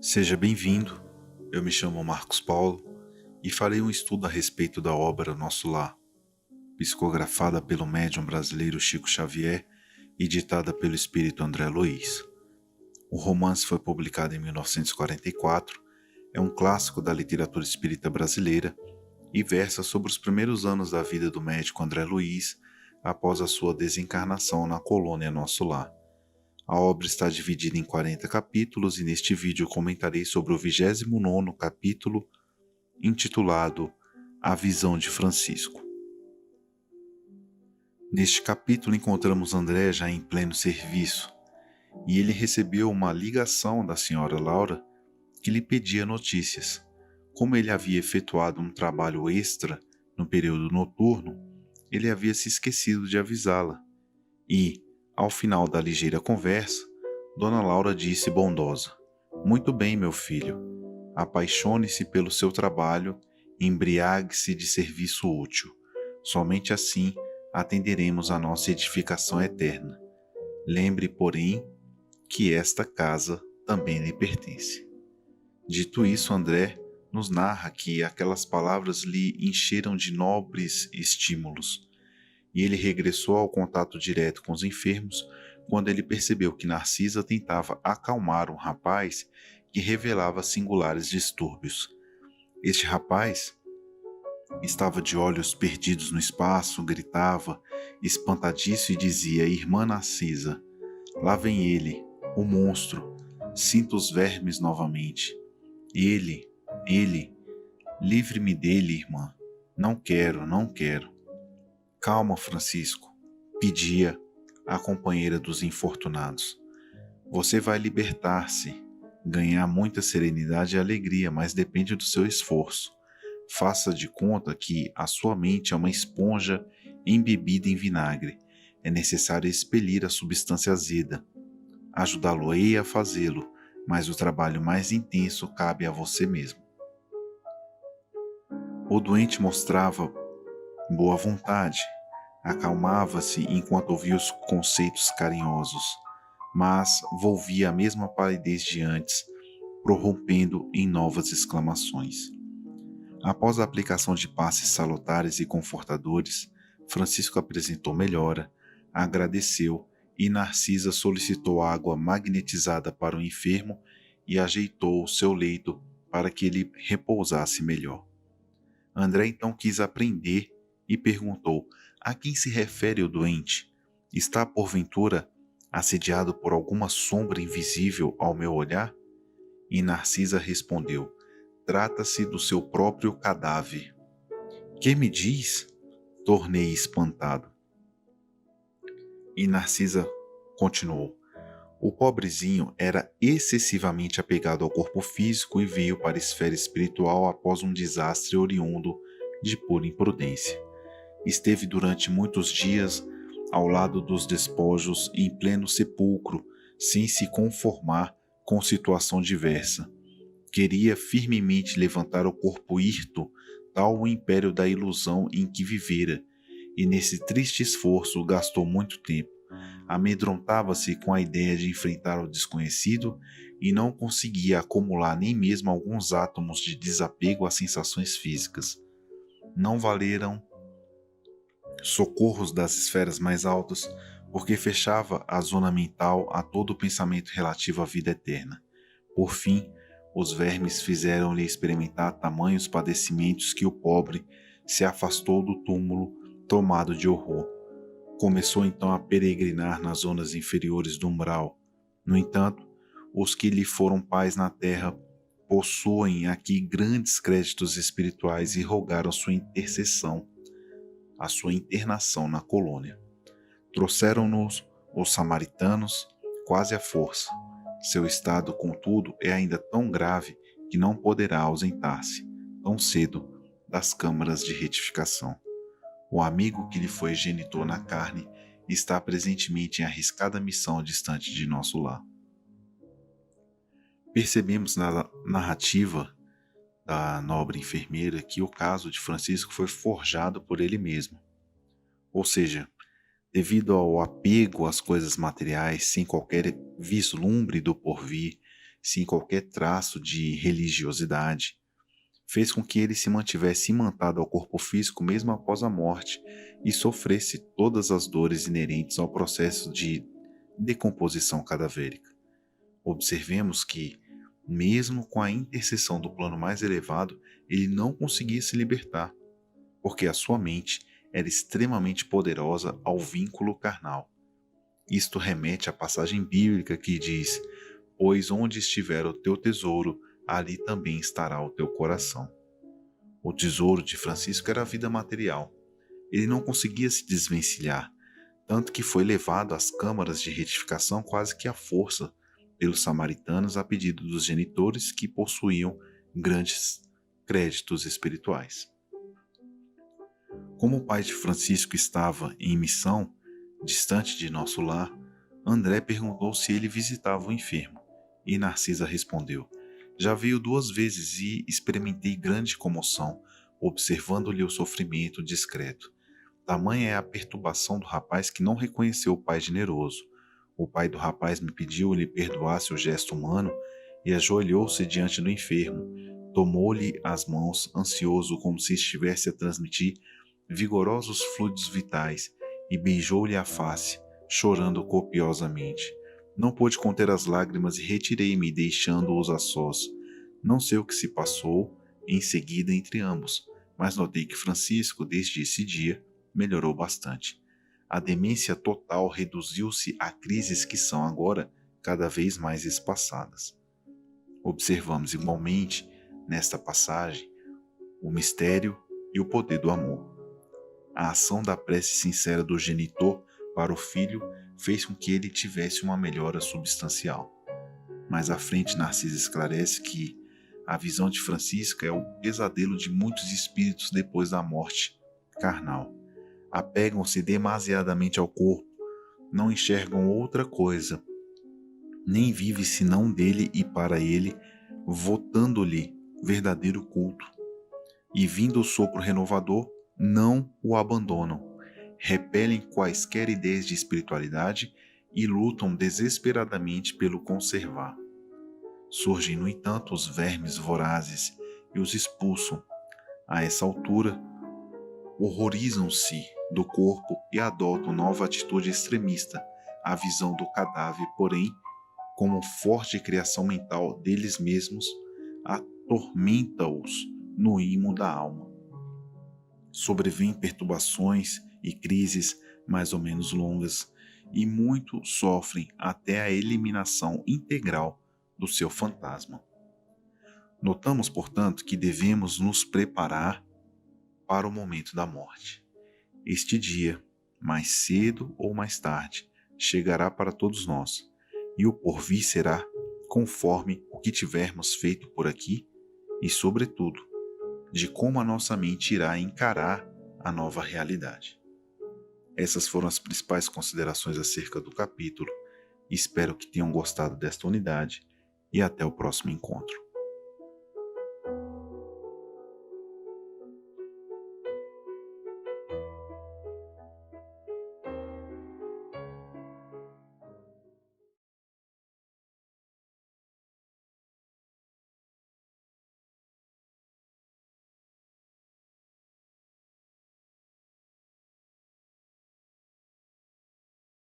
Seja bem-vindo, eu me chamo Marcos Paulo e farei um estudo a respeito da obra Nosso Lar, psicografada pelo médium brasileiro Chico Xavier e ditada pelo espírito André Luiz. O romance foi publicado em 1944, é um clássico da literatura espírita brasileira e versa sobre os primeiros anos da vida do médico André Luiz após a sua desencarnação na colônia Nosso Lar. A obra está dividida em 40 capítulos e neste vídeo comentarei sobre o 29º capítulo, intitulado A Visão de Francisco. Neste capítulo encontramos André já em pleno serviço, e ele recebeu uma ligação da senhora Laura que lhe pedia notícias. Como ele havia efetuado um trabalho extra no período noturno, ele havia se esquecido de avisá-la, e, ao final da ligeira conversa, Dona Laura disse bondosa: "Muito bem, meu filho. Apaixone-se pelo seu trabalho e embriague-se de serviço útil. Somente assim atenderemos a nossa edificação eterna. Lembre, porém, que esta casa também lhe pertence." Dito isso, André nos narra que aquelas palavras lhe encheram de nobres estímulos, e ele regressou ao contato direto com os enfermos quando ele percebeu que Narcisa tentava acalmar um rapaz que revelava singulares distúrbios. Este rapaz estava de olhos perdidos no espaço, gritava, espantadiço, e dizia: "Irmã Narcisa, lá vem ele, o monstro, sinto os vermes novamente. Ele, livre-me dele, irmã. Não quero, não quero." "Calma, Francisco", pedia a companheira dos infortunados. "Você vai libertar-se, ganhar muita serenidade e alegria, mas depende do seu esforço. Faça de conta que a sua mente é uma esponja embebida em vinagre. É necessário expelir a substância azeda. Ajudá-lo-ei a fazê-lo, mas o trabalho mais intenso cabe a você mesmo." O doente mostrava boa vontade, acalmava-se enquanto ouvia os conceitos carinhosos, mas volvia a mesma palidez de antes, prorrompendo em novas exclamações. Após a aplicação de passes salutares e confortadores, Francisco apresentou melhora, agradeceu, e Narcisa solicitou água magnetizada para o enfermo e ajeitou o seu leito para que ele repousasse melhor. André então quis aprender e perguntou: "A quem se refere o doente? Está, porventura, assediado por alguma sombra invisível ao meu olhar?" E Narcisa respondeu: "Trata-se do seu próprio cadáver." "Que me diz?" tornei espantado. E Narcisa continuou: "O pobrezinho era excessivamente apegado ao corpo físico e veio para a esfera espiritual após um desastre oriundo de pura imprudência. Esteve durante muitos dias ao lado dos despojos em pleno sepulcro, sem se conformar com situação diversa. Queria firmemente levantar o corpo hirto, tal o império da ilusão em que vivera, e nesse triste esforço gastou muito tempo. Amedrontava-se com a ideia de enfrentar o desconhecido e não conseguia acumular nem mesmo alguns átomos de desapego às sensações físicas. Não valeram socorros das esferas mais altas, porque fechava a zona mental a todo o pensamento relativo à vida eterna. Por fim, os vermes fizeram-lhe experimentar tamanhos padecimentos que o pobre se afastou do túmulo tomado de horror. Começou então a peregrinar nas zonas inferiores do umbral. No entanto, os que lhe foram pais na terra possuem aqui grandes créditos espirituais e rogaram sua intercessão, a sua internação na colônia. Trouxeram-nos os samaritanos quase à força. Seu estado, contudo, é ainda tão grave que não poderá ausentar-se tão cedo das câmaras de retificação. O amigo que lhe foi genitor na carne está presentemente em arriscada missão distante de nosso lar." Percebemos na narrativa da nobre enfermeira que o caso de Francisco foi forjado por ele mesmo. Ou seja, devido ao apego às coisas materiais, sem qualquer vislumbre do porvir, sem qualquer traço de religiosidade, fez com que ele se mantivesse imantado ao corpo físico mesmo após a morte e sofresse todas as dores inerentes ao processo de decomposição cadavérica. Observemos que, mesmo com a intercessão do plano mais elevado, ele não conseguia se libertar, porque a sua mente era extremamente poderosa ao vínculo carnal. Isto remete à passagem bíblica que diz: "Pois onde estiver o teu tesouro, ali também estará o teu coração." O tesouro de Francisco era a vida material. Ele não conseguia se desvencilhar, tanto que foi levado às câmaras de retificação quase que à força pelos samaritanos a pedido dos genitores que possuíam grandes créditos espirituais. Como o pai de Francisco estava em missão, distante de nosso lar, André perguntou se ele visitava o enfermo, e Narcisa respondeu: "Já veio 2 vezes e experimentei grande comoção, observando-lhe o sofrimento discreto. Tamanha é a perturbação do rapaz que não reconheceu o pai generoso. O pai do rapaz me pediu lhe perdoasse o gesto humano e ajoelhou-se diante do enfermo, tomou-lhe as mãos, ansioso como se estivesse a transmitir vigorosos fluidos vitais, e beijou-lhe a face, chorando copiosamente. Não pude conter as lágrimas e retirei-me, deixando-os a sós. Não sei o que se passou em seguida entre ambos, mas notei que Francisco, desde esse dia, melhorou bastante. A demência total reduziu-se a crises que são agora cada vez mais espaçadas." Observamos igualmente, nesta passagem, o mistério e o poder do amor. A ação da prece sincera do genitor para o filho fez com que ele tivesse uma melhora substancial. Mais à frente, Narcisa esclarece que a visão de Francisco é o pesadelo de muitos espíritos depois da morte carnal. Apegam-se demasiadamente ao corpo, não enxergam outra coisa, nem vive senão dele e para ele, votando-lhe verdadeiro culto. E vindo o sopro renovador, não o abandonam, repelem quaisquer ideias de espiritualidade e lutam desesperadamente pelo conservar. Surgem, no entanto, os vermes vorazes e os expulsam. A essa altura, horrorizam-se do corpo e adotam nova atitude extremista, a visão do cadáver, porém, como forte criação mental deles mesmos, atormenta-os no imo da alma. Sobrevêm perturbações e crises mais ou menos longas, e muitos sofrem até a eliminação integral do seu fantasma. Notamos, portanto, que devemos nos preparar para o momento da morte. Este dia, mais cedo ou mais tarde, chegará para todos nós, e o porvir será conforme o que tivermos feito por aqui e, sobretudo, de como a nossa mente irá encarar a nova realidade. Essas foram as principais considerações acerca do capítulo. Espero que tenham gostado desta unidade e até o próximo encontro.